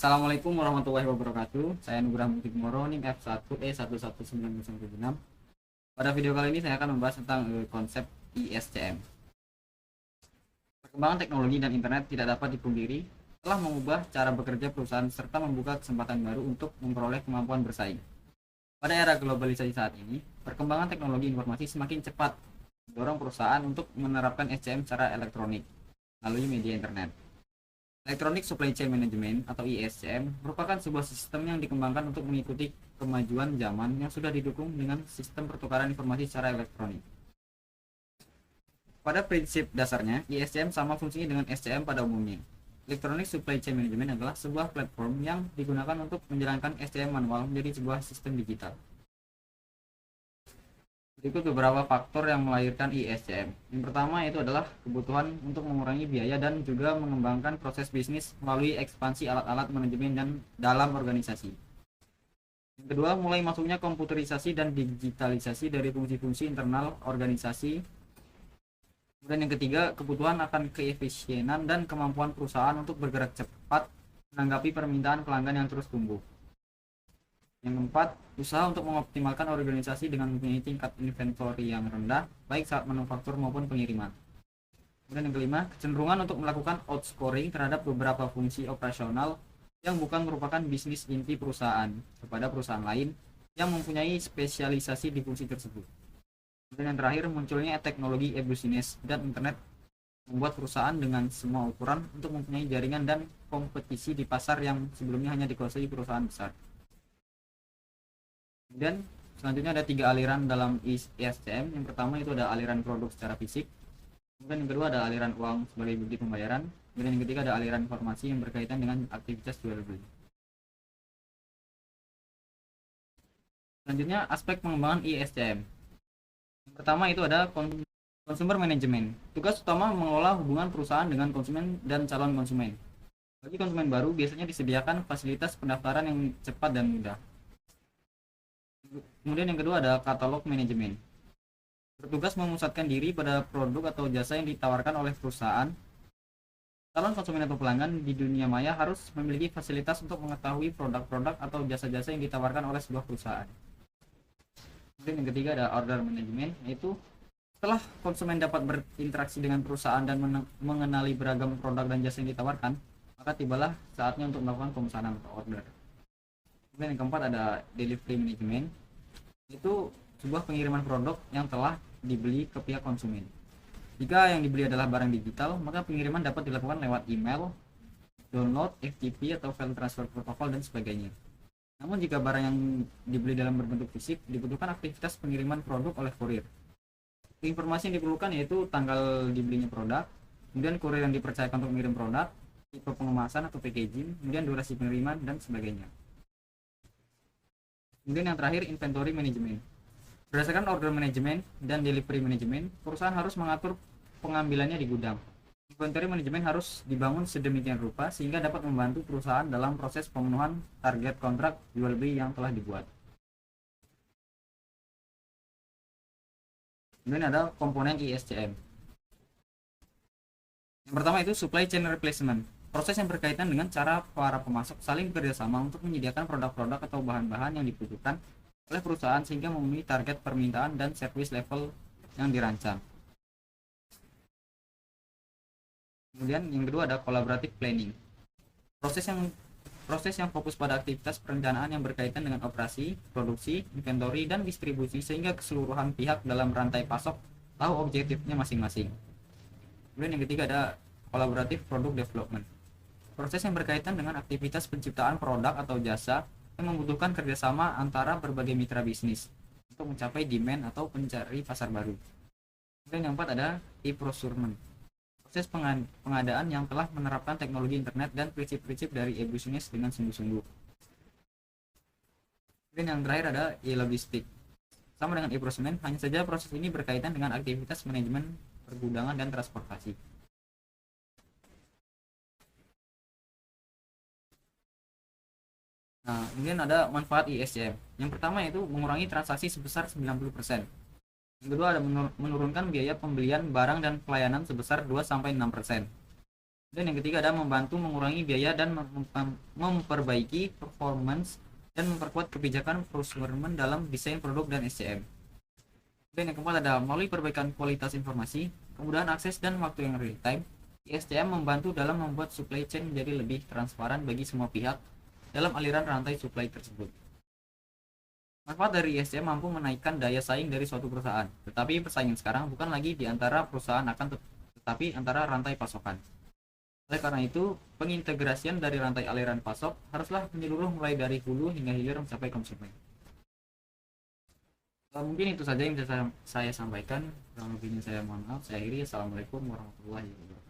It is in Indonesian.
Assalamualaikum warahmatullahi wabarakatuh. Saya Nugrah Mutik Moro, NIM F1E119076. Pada video kali ini saya akan membahas tentang konsep ISCM. Perkembangan teknologi dan internet tidak dapat dipungkiri telah mengubah cara bekerja perusahaan serta membuka kesempatan baru untuk memperoleh kemampuan bersaing. Pada era globalisasi saat ini, perkembangan teknologi informasi semakin cepat mendorong perusahaan untuk menerapkan SCM secara elektronik melalui media internet. Electronic Supply Chain Management atau ISCM merupakan sebuah sistem yang dikembangkan untuk mengikuti kemajuan zaman yang sudah didukung dengan sistem pertukaran informasi secara elektronik. Pada prinsip dasarnya, ISCM sama fungsinya dengan SCM pada umumnya. Electronic Supply Chain Management adalah sebuah platform yang digunakan untuk menjalankan SCM manual menjadi sebuah sistem digital. Berikut beberapa faktor yang melahirkan ISCM. Yang pertama itu adalah kebutuhan untuk mengurangi biaya dan juga mengembangkan proses bisnis melalui ekspansi alat-alat manajemen dan dalam organisasi. Yang kedua, mulai masuknya komputerisasi dan digitalisasi dari fungsi-fungsi internal organisasi. Kemudian yang ketiga, kebutuhan akan keefisienan dan kemampuan perusahaan untuk bergerak cepat menanggapi permintaan pelanggan yang terus tumbuh. Yang keempat, usaha untuk mengoptimalkan organisasi dengan mempunyai tingkat inventory yang rendah, baik saat manufaktur maupun pengiriman. Kemudian yang kelima, kecenderungan untuk melakukan outscoring terhadap beberapa fungsi operasional yang bukan merupakan bisnis inti perusahaan kepada perusahaan lain yang mempunyai spesialisasi di fungsi tersebut. Kemudian yang terakhir, munculnya teknologi e-business dan internet membuat perusahaan dengan semua ukuran untuk mempunyai jaringan dan kompetisi di pasar yang sebelumnya hanya dikuasai perusahaan besar. Kemudian selanjutnya ada 3 aliran dalam ISCM. Yang pertama itu ada aliran produk secara fisik. Kemudian yang kedua ada aliran uang sebagai bukti pembayaran. Kemudian yang ketiga ada aliran informasi yang berkaitan dengan aktivitas jual beli. Selanjutnya aspek pengembangan ISCM. Yang pertama itu ada consumer management. Tugas utama mengelola hubungan perusahaan dengan konsumen dan calon konsumen. Bagi konsumen baru biasanya disediakan fasilitas pendaftaran yang cepat dan mudah. Kemudian yang kedua ada katalog manajemen. Bertugas memusatkan diri pada produk atau jasa yang ditawarkan oleh perusahaan. Calon konsumen atau pelanggan di dunia maya harus memiliki fasilitas untuk mengetahui produk-produk atau jasa-jasa yang ditawarkan oleh sebuah perusahaan. Kemudian yang ketiga ada order management, yaitu setelah konsumen dapat berinteraksi dengan perusahaan dan mengenali beragam produk dan jasa yang ditawarkan, maka tibalah saatnya untuk melakukan pemesanan atau order. Kemudian yang keempat ada delivery management, itu sebuah pengiriman produk yang telah dibeli ke pihak konsumen. Jika yang dibeli adalah barang digital, maka pengiriman dapat dilakukan lewat email, download, FTP atau file transfer protokol dan sebagainya. Namun jika barang yang dibeli dalam berbentuk fisik, dibutuhkan aktivitas pengiriman produk oleh kurir. Informasi yang diperlukan yaitu tanggal dibelinya produk, kemudian kurir yang dipercayakan untuk mengirim produk, tipe pengemasan atau packaging, kemudian durasi pengiriman dan sebagainya. Kemudian yang terakhir inventory management. Berdasarkan order management dan delivery management, perusahaan harus mengatur pengambilannya di gudang. Inventory management harus dibangun sedemikian rupa sehingga dapat membantu perusahaan dalam proses pemenuhan target kontrak jual beli yang telah dibuat. Kemudian ada komponen ISCM. Yang pertama itu supply chain replacement. Proses yang berkaitan dengan cara para pemasok saling bekerjasama untuk menyediakan produk-produk atau bahan-bahan yang dibutuhkan oleh perusahaan sehingga memenuhi target permintaan dan service level yang dirancang. Kemudian yang kedua ada collaborative planning. Proses yang fokus pada aktivitas perencanaan yang berkaitan dengan operasi, produksi, inventory, dan distribusi sehingga keseluruhan pihak dalam rantai pasok tahu objektifnya masing-masing. Kemudian yang ketiga ada collaborative product development. Proses yang berkaitan dengan aktivitas penciptaan produk atau jasa yang membutuhkan kerjasama antara berbagai mitra bisnis untuk mencapai demand atau mencari pasar baru. Kemudian yang keempat ada e-procurement. Proses pengadaan yang telah menerapkan teknologi internet dan prinsip-prinsip dari e-business dengan sungguh-sungguh. Kemudian yang terakhir ada e-logistik. Sama dengan e-procurement, hanya saja proses ini berkaitan dengan aktivitas manajemen pergudangan dan transportasi. Nah, kemudian ada manfaat ISCM. Yang pertama yaitu mengurangi transaksi sebesar 90%. Yang kedua ada menurunkan biaya pembelian barang dan pelayanan sebesar 2-6%. Dan yang ketiga ada membantu mengurangi biaya dan memperbaiki performance dan memperkuat kebijakan procurement dalam desain produk dan SCM. Dan yang keempat ada melalui perbaikan kualitas informasi, kemudahan akses dan waktu yang real time. ISCM membantu dalam membuat supply chain menjadi lebih transparan bagi semua pihak dalam aliran rantai supply tersebut. Manfaat dari ISCM mampu menaikkan daya saing dari suatu perusahaan, tetapi persaingan sekarang bukan lagi di antara perusahaan tetapi antara rantai pasokan. Oleh karena itu, pengintegrasian dari rantai aliran pasok haruslah menyeluruh mulai dari hulu hingga hilir sampai konsumen. Mungkin itu saja yang bisa saya sampaikan. Kurang lebihnya saya mohon maaf. Saya akhiri. Assalamualaikum warahmatullahi wabarakatuh.